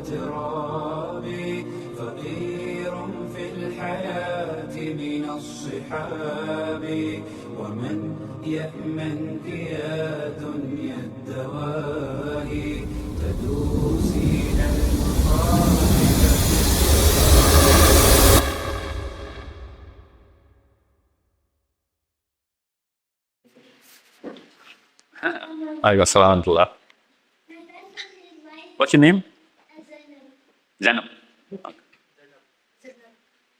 واغتراب فقير في الحياة من الصحاب ومن يأمنك يا دنيا الدواهي تدوسين Alaykum assalam wa rahmatullah. What's your name? Zainab.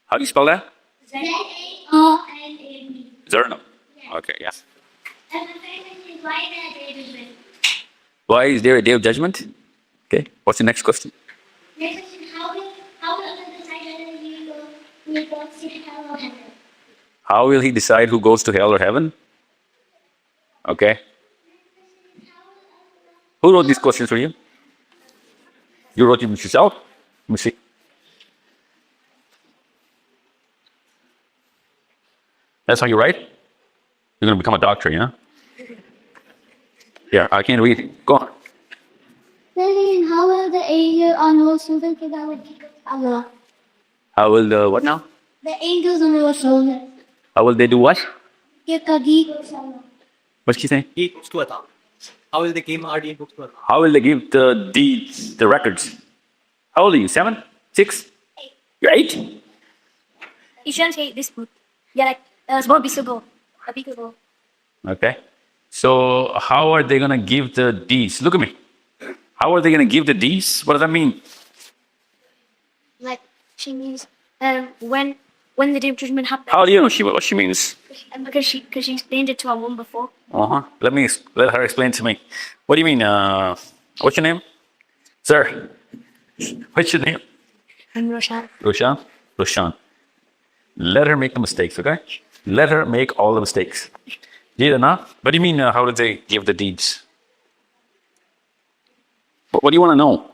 How do you spell that? Z-A-R-N-A-B. Zainab. Okay, yes. And the famous is why the day of judgment. Why is there a day of judgment? Okay, what's the next question? Next question, how will Allah decide whether he goes to hell or heaven? How will he decide who goes to hell or heaven? Okay. Who wrote these questions for you? You wrote them yourself? Let me see. That's how you write? You're going to become a doctor, yeah? Yeah, I can't read. Go on. Then how will the angel on those who will give our Allah? How will the what now? The angels on our shoulders. How will they do what? Give kabhi Allah. What's she saying? He books to Allah. How will they give RDN books to Allah? How will they give the deeds, the records? How old are you? 7? 6? 8. You're 8? You shouldn't say this book. Yeah, like small piece ago. A big ago. Okay. So how are they going to give the deeds? Look at me. How are they going to give the deeds? What does that mean? Like she means when the day of judgment happens. How do you know what she means? And because she explained it to our mom before. Let her explain to me. What do you mean? What's your name? Sir. What's your name? I'm Roshan. Roshan? Roshan. Let her make the mistakes, okay? Let her make all the mistakes. What do you mean, how did they give the deeds? What do you want to know?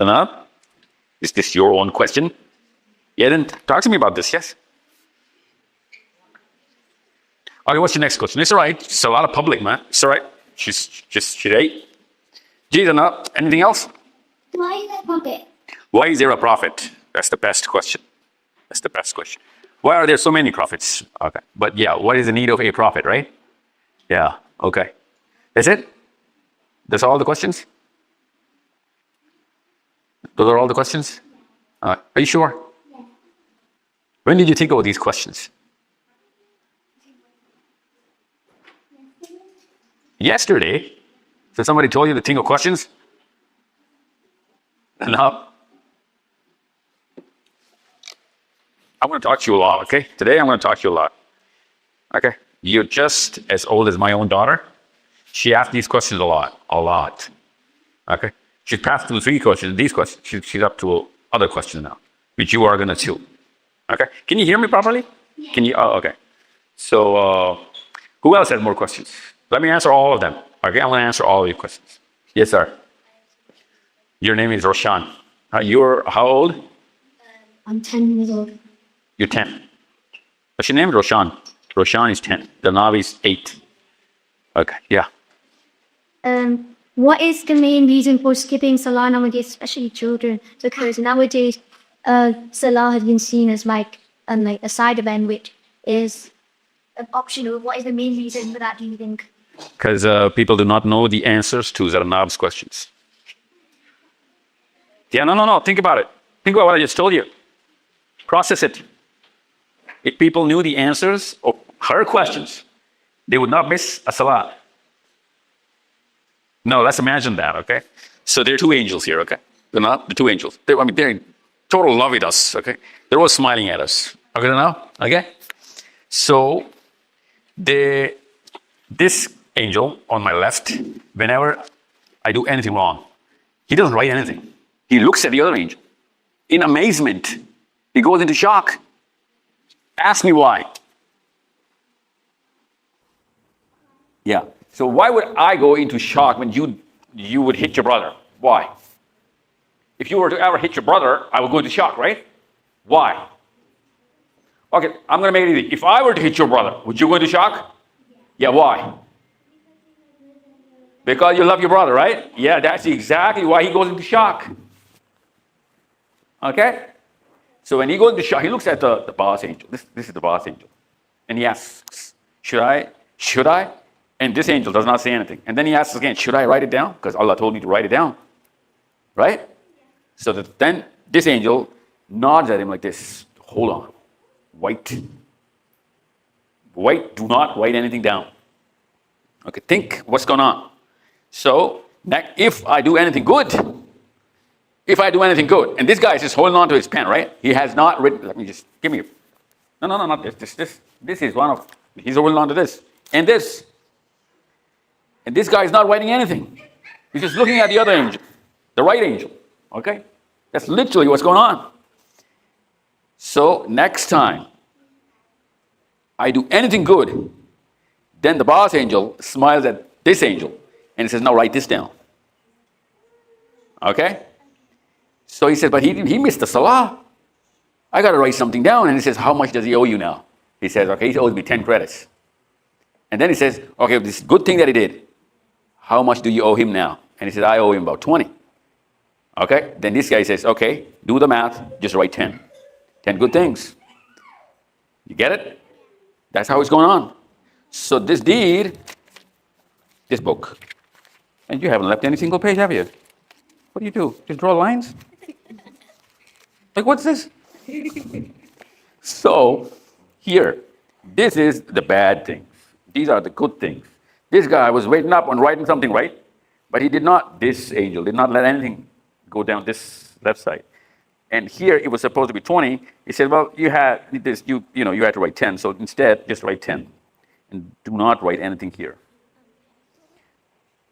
Anab? Is this your own question? Yeah, then talk to me about this, yes? Okay, what's your next question? It's all right. It's a lot of public, man. It's all right. She's 8. Anab, anything else? Why is that puppet? Why is there a prophet? That's the best question. That's the best question. Why are there so many prophets? Okay. But yeah, what is the need of a prophet, right? Yeah, okay. That's it? That's all the questions? Those are all the questions? Are you sure? Yeah. When did you think of these questions? Yesterday? So somebody told you to think of questions? No. I'm going to talk to you a lot, okay? Today I'm going to talk to you a lot. Okay? You're just as old as my own daughter. She asked these questions a lot. Okay? She's passed through 3 questions, these questions. She's up to other questions now, which you are going to too. Okay? Can you hear me properly? Yeah. Can you? Oh, okay. So, who else has more questions? Let me answer all of them. Okay? I'm going to answer all of your questions. Yes, sir. Your name is Roshan. You're how old? I'm 10 years old. You're 10. What's your name? Roshan. Roshan is 10. The Navi is 8. Okay, yeah. What is the main reason for skipping Salah nowadays, especially children? Because nowadays, Salah has been seen as like a side event, which is optional. What is the main reason for that, do you think? Because people do not know the answers to Zainab's questions. Yeah, no. Think about it. Think about what I just told you. Process it. If people knew the answers of her questions, they would not miss a salah. No, let's imagine that, okay? So there are 2 angels here, okay? They're not the 2 angels. They're in total love with us, okay? They're all smiling at us. Okay now? Okay? So this angel on my left, whenever I do anything wrong, he doesn't write anything. He looks at the other angel in amazement. He goes into shock. Ask me why. Yeah. So why would I go into shock when you would hit your brother? Why? If you were to ever hit your brother, I would go into shock, right? Why? Okay, I'm going to make it easy. If I were to hit your brother, would you go into shock? Yeah, why? Because you love your brother, right? Yeah, that's exactly why he goes into shock. Okay? So when he goes into shock, he looks at the boss angel. This is the boss angel. And he asks, should I? Should I? And this angel does not say anything. And then he asks again, should I write it down? Because Allah told me to write it down. Right? So then this angel nods at him like this. Hold on. Wait. Wait, do not write anything down. Okay, think what's going on. So, if I do anything good, and this guy is just holding on to his pen, right? He has not written, let me just, give me, no, not this. This is one of, he's holding on to this, and this. And this guy is not writing anything. He's just looking at the other angel, the right angel, okay? That's literally what's going on. So, next time I do anything good, then the boss angel smiles at this angel and he says, now write this down. Okay? So he says, but he missed the salah. I got to write something down. And he says, how much does he owe you now? He says, okay, he owes me 10 credits. And then he says, okay, this good thing that he did, how much do you owe him now? And he says, I owe him about 20. Okay? Then this guy says, okay, do the math, just write 10. 10 good things. You get it? That's how it's going on. So this deed, this book, and you haven't left any single page, have you? What do? Just draw lines? Like, what's this? So, here, this is the bad things. These are the good things. This guy was waiting up on writing something, right? But he did not, this angel did not let anything go down this left side. And here it was supposed to be 20. He said, well, you had this, you had to write 10. So instead, just write 10. And do not write anything here.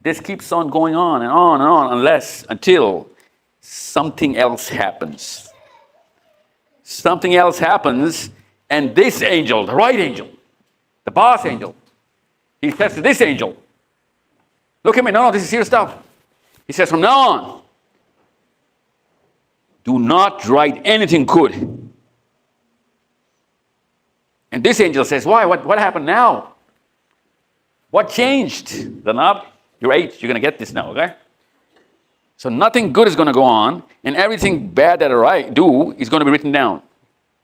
This keeps on going on and on and on until something else happens. Something else happens, and this angel, the right angel, the boss angel, he says to this angel, look at me, no, this is serious stuff. He says, from now on, do not write anything good. And this angel says, why? What happened now? What changed? Zanab, you're 8, you're going to get this now, okay? So nothing good is going to go on, and everything bad that I do is going to be written down.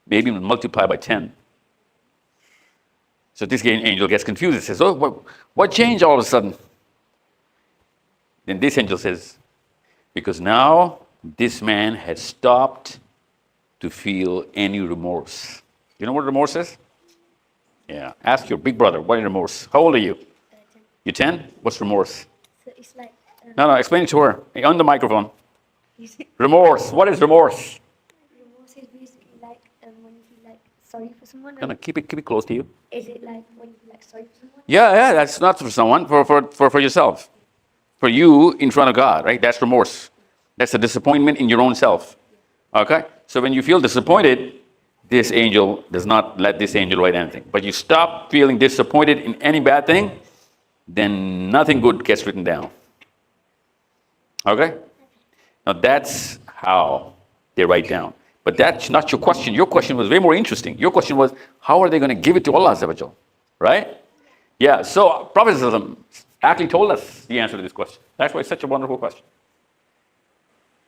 Maybe multiply by 10. So this angel gets confused and says, oh, what changed all of a sudden? Then this angel says, because now this man has stopped to feel any remorse. You know what remorse is? Yeah. Ask your big brother, what is remorse? How old are you? 10. You 10? What's remorse? So it's like... No, explain it to her. On the microphone. Remorse. What is remorse? Remorse is basically like when you feel like sorry for someone. No, keep it close to you. Is it like when you feel like sorry for someone? Yeah, that's not for someone, for yourself. For you in front of God, right? That's remorse. That's a disappointment in your own self. Okay? So when you feel disappointed, this angel does not let this angel write anything. But you stop feeling disappointed in any bad thing, then nothing good gets written down. Okay? Now that's how they write down. But that's not your question. Your question was way more interesting. Your question was, how are they going to give it to Allah Azza wa Jal? Right? Yeah, so Prophet actually told us the answer to this question. That's why it's such a wonderful question.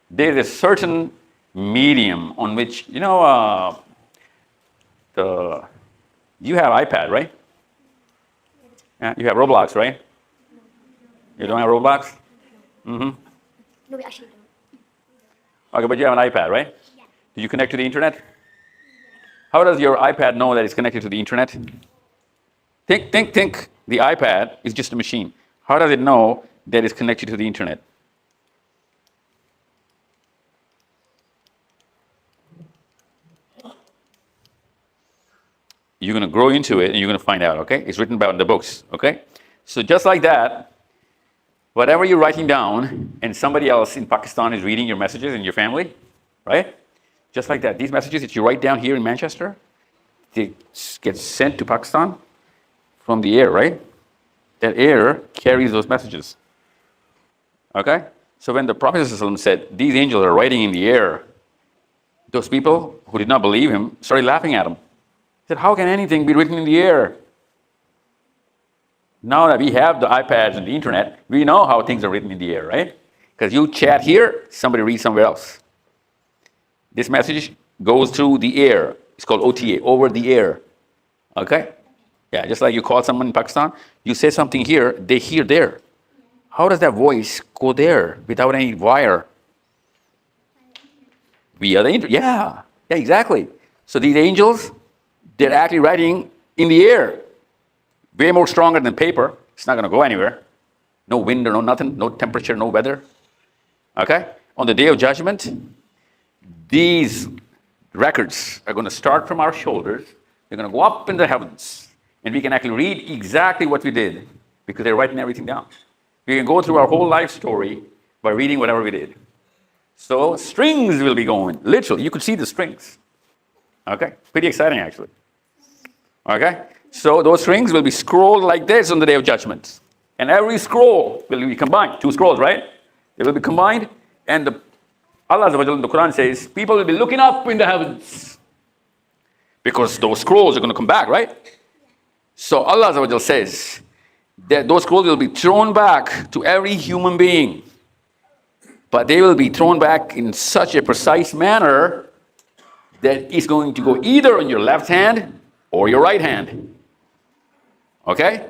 There is a certain medium on which, you have iPad, right? Yeah, you have Roblox, right? You don't have Roblox? Mm-hmm. No, we actually don't. Okay, but you have an iPad, right? Yeah. Do you connect to the internet? How does your iPad know that it's connected to the internet? Think. The iPad is just a machine. How does it know that it's connected to the internet? You're going to grow into it and you're going to find out, okay? It's written about in the books, okay? So just like that, whatever you're writing down and somebody else in Pakistan is reading your messages in your family, right? Just like that. These messages that you write down here in Manchester, they get sent to Pakistan from the air, right? That air carries those messages, okay? So when the Prophet ﷺ said, these angels are writing in the air, those people who did not believe him started laughing at him. Said, how can anything be written in the air? Now that we have the iPads and the internet, we know how things are written in the air, right? Because you chat here, somebody reads somewhere else. This message goes through the air. It's called OTA, over the air. Okay? Yeah, just like you call someone in Pakistan, you say something here, they hear there. How does that voice go there without any wire? Via the internet. Yeah, exactly. So these angels, they're actually writing in the air. Way more stronger than paper. It's not going to go anywhere. No wind or no nothing, no temperature, no weather. Okay? On the day of judgment, these records are going to start from our shoulders. They're going to go up in the heavens. And we can actually read exactly what we did because they're writing everything down. We can go through our whole life story by reading whatever we did. So strings will be going. Literally, you could see the strings. Okay? Pretty exciting, actually. Okay? So those strings will be scrolled like this on the day of judgment. And every scroll will be combined. 2 scrolls, right? They will be combined. And Allah Azza wa Jalla in the Quran says, people will be looking up in the heavens. Because those scrolls are going to come back, right? So Allah Azza wa Jalla says that those scrolls will be thrown back to every human being. But they will be thrown back in such a precise manner that it's going to go either on your left hand or your right hand. Okay?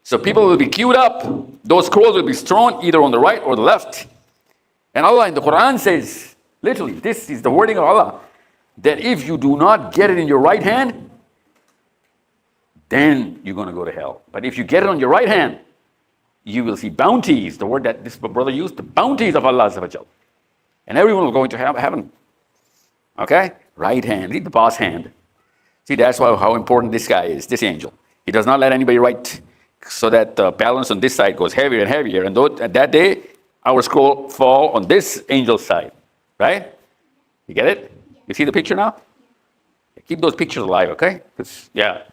So people will be queued up. Those scrolls will be thrown either on the right or the left. And Allah in the Quran says, literally, this is the wording of Allah, that if you do not get it in your right hand, then you're going to go to hell. But if you get it on your right hand, you will see bounties, the word that this brother used, the bounties of Allah Azza wa Jal. And everyone will go into heaven. Okay? Right hand, read the boss hand. See, that's how important this guy is, this angel. He does not let anybody write so that the balance on this side goes heavier and heavier. And at that day, our scroll fall on this angel's side. Right? You get it? You see the picture now? Keep those pictures alive, okay? Yeah.